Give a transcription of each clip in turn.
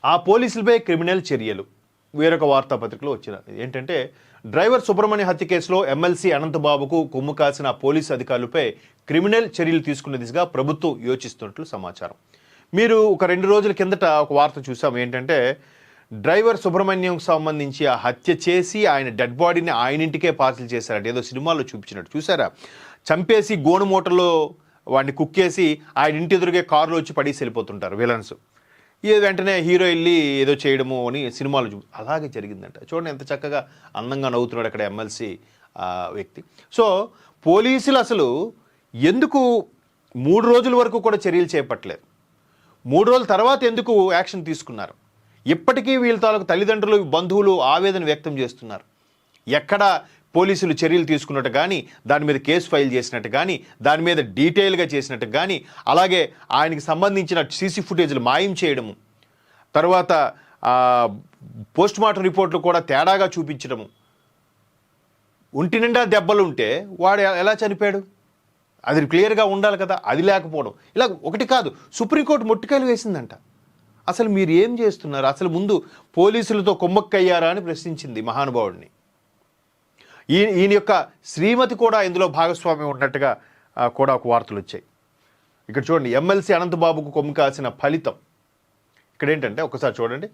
ఆ పోలీసులపై క్రిమినల్ చర్యలు. వేరొక వార్తాపత్రికలో వచ్చిన ఏంటంటే, డ్రైవర్ సుబ్రహ్మణ్య హత్య కేసులో ఎమ్మెల్సీ అనంతబాబుకు కొమ్ము కాసిన పోలీసు అధికారులపై క్రిమినల్ చర్యలు తీసుకునే దిశగా ప్రభుత్వం యోచిస్తున్నట్లు సమాచారం. మీరు ఒక 2 రోజుల కిందట ఒక వార్త చూసాం. ఏంటంటే, డ్రైవర్ సుబ్రహ్మణ్యం సంబంధించి ఆ హత్య చేసి ఆయన డెడ్ బాడీని ఆయన ఇంటికే పార్సిల్ చేశారట. ఏదో సినిమాలో చూపించినట్టు చూసారా? చంపేసి గోను మూటలో వాడిని కుక్కేసి ఆయన ఇంటి ఎదురుగే కారులో వచ్చి పడేసి వెళ్ళిపోతుంటారు విలన్స్. వెంటనే హీరో వెళ్ళి ఏదో చేయడము అని సినిమాలు అలాగే జరిగిందంట. చూడండి ఎంత చక్కగా అందంగా నవ్వుతున్నాడు అక్కడ ఎమ్మెల్సీ వ్యక్తి. సో పోలీసులు అసలు ఎందుకు 3 రోజుల వరకు కూడా చర్యలు చేపట్టలేదు? 3 రోజుల తర్వాత ఎందుకు యాక్షన్ తీసుకున్నారు? ఇప్పటికీ వీళ్ళ తాలూకు తల్లిదండ్రులు, బంధువులు ఆవేదన వ్యక్తం చేస్తున్నారు. ఎక్కడ పోలీసులు చర్యలు తీసుకున్నట్టు కానీ, దాని మీద కేసు ఫైల్ చేసినట్టు కానీ, దాని మీద డీటెయిల్గా చేసినట్టు కానీ, అలాగే ఆయనకి సంబంధించిన సీసీ ఫుటేజ్లు మాయం చేయడము, తర్వాత పోస్ట్ మార్టం రిపోర్ట్లు కూడా తేడాగా చూపించడము, ఒంటి నిండా దెబ్బలు ఉంటే వాడు ఎలా చనిపోయాడు అది క్లియర్గా ఉండాలి కదా, అది లేకపోవడం. ఇలా ఒకటి కాదు, సుప్రీంకోర్టు మొట్టికాయలు వేసిందంట. అసలు మీరు ఏం చేస్తున్నారు? అసలు ముందు పోలీసులతో కుమ్మక్కయ్యారా అని ప్రశ్నించింది మహానుభావుడిని. ఈయన యొక్క శ్రీమతి కూడా ఇందులో భాగస్వామ్యం ఉన్నట్టుగా కూడా ఒక వార్తలు వచ్చాయి. ఇక్కడ చూడండి, ఎమ్మెల్సీ అనంతబాబుకు కొమ్ము కాసిన ఫలితం. ఇక్కడ ఏంటంటే ఒకసారి చూడండి,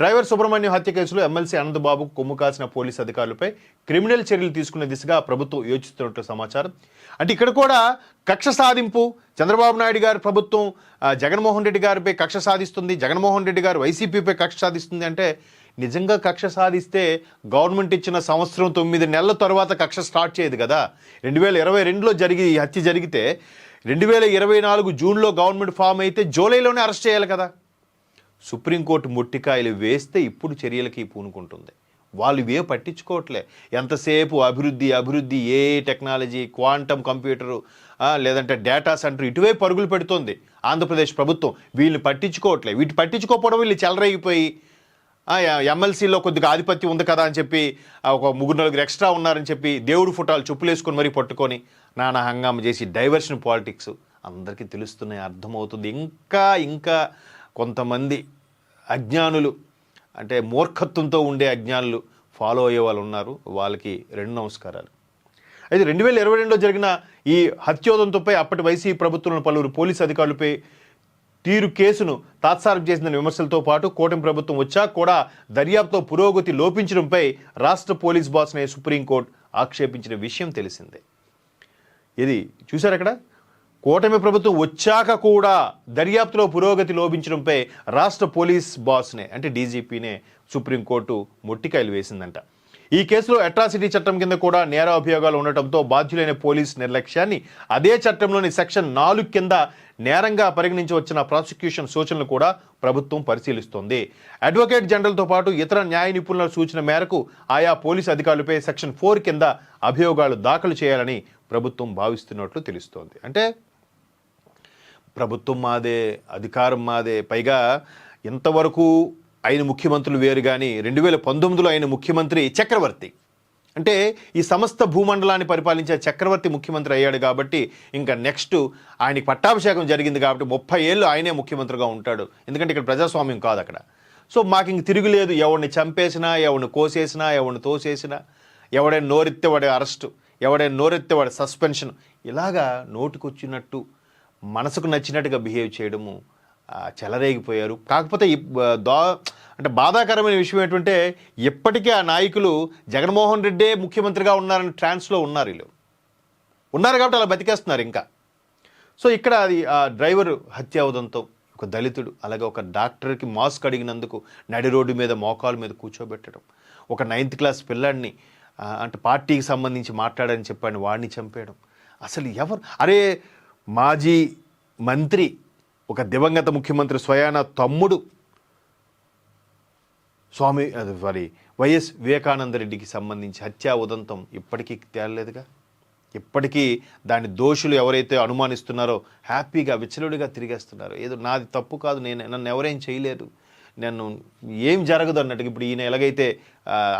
డ్రైవర్ సుబ్రహ్మణ్యం హత్య కేసులో ఎమ్మెల్సీ అనంతబాబుకు కొమ్ము కాసిన పోలీసు అధికారులపై క్రిమినల్ చర్యలు తీసుకునే దిశగా ప్రభుత్వం యోచిస్తున్నట్టు సమాచారం. అంటే ఇక్కడ కూడా కక్ష సాధింపు, చంద్రబాబు నాయుడు గారి ప్రభుత్వం జగన్మోహన్ రెడ్డి గారిపై కక్ష సాధిస్తుంది, జగన్మోహన్ రెడ్డి గారు వైసీపీపై కక్ష సాధిస్తుంది. అంటే నిజంగా కక్ష సాధిస్తే గవర్నమెంట్ ఇచ్చిన 1 సంవత్సరం 9 నెలల తర్వాత కక్ష స్టార్ట్ చేయదు కదా. 2022లో ఈ హత్య జరిగితే 2024 జూన్లో గవర్నమెంట్ ఫామ్ అయితే జూలైలోనే అరెస్ట్ చేయాలి కదా. సుప్రీంకోర్టు మొట్టికాయలు వేస్తే ఇప్పుడు చర్యలకి పూనుకుంటుంది. వాళ్ళు ఇవే పట్టించుకోవట్లే. ఎంతసేపు అభివృద్ధి, ఏ టెక్నాలజీ, క్వాంటమ్ కంప్యూటరు, లేదంటే డేటా సెంటర్ ఇటువైపు పరుగులు పెడుతోంది ఆంధ్రప్రదేశ్ ప్రభుత్వం. వీళ్ళని పట్టించుకోవట్లే. వీటి పట్టించుకోకపోవడం వీళ్ళు చెలరైపోయి ఎమ్మెల్సీలో కొద్దిగా ఆధిపత్యం ఉంది కదా అని చెప్పి ఒక 3-4 ఎక్స్ట్రా ఉన్నారని చెప్పి దేవుడు ఫోటోలు చెప్పులేసుకొని మరీ పట్టుకొని నానా హంగామ చేసి డైవర్షన్ పాలిటిక్స్ అందరికీ తెలుస్తున్నాయి, అర్థమవుతుంది. ఇంకా కొంతమంది అజ్ఞానులు, అంటే మూర్ఖత్వంతో ఉండే అజ్ఞానులు ఫాలో అయ్యే వాళ్ళు ఉన్నారు. వాళ్ళకి 2 నమస్కారాలు. అయితే 2022లో జరిగిన ఈ హత్యోదంతంపై అప్పటి వైసీపీ ప్రభుత్వంలో పలువురు పోలీసు అధికారులపై తీరు కేసును తాత్సారం చేసిన విమర్శలతో పాటు కూటమి ప్రభుత్వం వచ్చాక కూడా దర్యాప్తులో పురోగతి లోపించడంపై రాష్ట్ర పోలీస్ బాస్ని సుప్రీంకోర్టు ఆక్షేపించిన విషయం తెలిసిందే. ఇది చూశారు అక్కడ, కూటమి ప్రభుత్వం వచ్చాక కూడా దర్యాప్తులో పురోగతి లోపించడంపై రాష్ట్ర పోలీస్ బాస్నే అంటే డీజీపీనే సుప్రీంకోర్టు మొట్టికాయలు వేసిందంట. ఈ కేసులో అట్రాసిటీ చట్టం కింద కూడా నేరాభియోగాలు ఉండటంతో బాధ్యులైన పోలీస్ నిర్లక్ష్యాన్ని అదే చట్టంలోని సెక్షన్ 4 కింద నేరంగా పరిగణించి వచ్చిన ప్రాసిక్యూషన్ సూచనలు కూడా ప్రభుత్వం పరిశీలిస్తోంది. అడ్వకేట్ జనరల్తో పాటు ఇతర న్యాయ నిపుణుల సూచన మేరకు ఆయా పోలీసు అధికారులపై సెక్షన్ 4 కింద అభియోగాలు దాఖలు చేయాలని ప్రభుత్వం భావిస్తున్నట్లు తెలుస్తోంది. అంటే ప్రభుత్వం మాదే, అధికారం మాదే. పైగా ఇంతవరకు ఆయన ముఖ్యమంత్రులు వేరు, కానీ 2019లో ఆయన ముఖ్యమంత్రి చక్రవర్తి, అంటే ఈ సమస్త భూమండలాన్ని పరిపాలించే చక్రవర్తి ముఖ్యమంత్రి అయ్యాడు. కాబట్టి ఇంకా నెక్స్ట్ ఆయనకి పట్టాభిషేకం జరిగింది కాబట్టి 30 ఏళ్ళు ఆయనే ముఖ్యమంత్రిగా ఉంటాడు. ఎందుకంటే ఇక్కడ ప్రజాస్వామ్యం కాదు అక్కడ. సో మాకు ఇంక తిరుగులేదు. ఎవరిని చంపేసినా, ఎవరిని కోసేసినా, ఎవరిని తోసేసినా, ఎవడైనా నోరెత్తే వాడి అరెస్టు, ఎవడైనా నోరెత్తే వాడి సస్పెన్షన్, ఇలాగా నోటికొచ్చినట్టు మనసుకు నచ్చినట్టుగా బిహేవ్ చేయడము చెలరేగిపోయారు. కాకపోతే అంటే బాధాకరమైన విషయం ఏంటంటే ఇప్పటికీ ఆ నాయకులు జగన్మోహన్ రెడ్డే ముఖ్యమంత్రిగా ఉన్నారని ట్రాన్స్లో ఉన్నారు కాబట్టి అలా బతికేస్తున్నారు ఇంకా. సో ఇక్కడ అది ఆ డ్రైవర్ హత్య ఉదంతం, ఒక దళితుడు, అలాగే ఒక డాక్టర్కి మాస్క్ అడిగినందుకు నడి రోడ్డు మీద మోకాలు మీద కూర్చోబెట్టడం, ఒక 9th క్లాస్ పిల్లాడిని అంటే పార్టీకి సంబంధించి మాట్లాడని చెప్పాను వాడిని చంపేయడం. అసలు ఎవరు? అరే మాజీ మంత్రి, ఒక దివంగత ముఖ్యమంత్రి స్వయాన తమ్ముడు వైఎస్ వివేకానందరెడ్డికి సంబంధించి హత్యా ఉదంతం ఇప్పటికీ తేలలేదుగా. ఇప్పటికీ దాని దోషులు ఎవరైతే అనుమానిస్తున్నారో హ్యాపీగా విచ్చలుడిగా తిరిగేస్తున్నారు. ఏదో నాది తప్పు కాదు, నన్ను ఎవరేం చేయలేదు, నన్ను ఏం జరగదు అన్నట్టుగా. ఇప్పుడు ఈయన ఎలాగైతే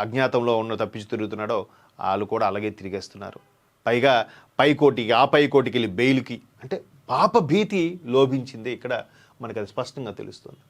అజ్ఞాతంలో తప్పించి తిరుగుతున్నాడో వాళ్ళు కూడా అలాగే తిరిగేస్తున్నారు. పైగా పైకోటికి ఆ పైకోటికి వెళ్ళి బెయిల్కి, అంటే పాప భీతి లోభించింది ఇక్కడ మనకు అది స్పష్టంగా తెలుస్తుంది.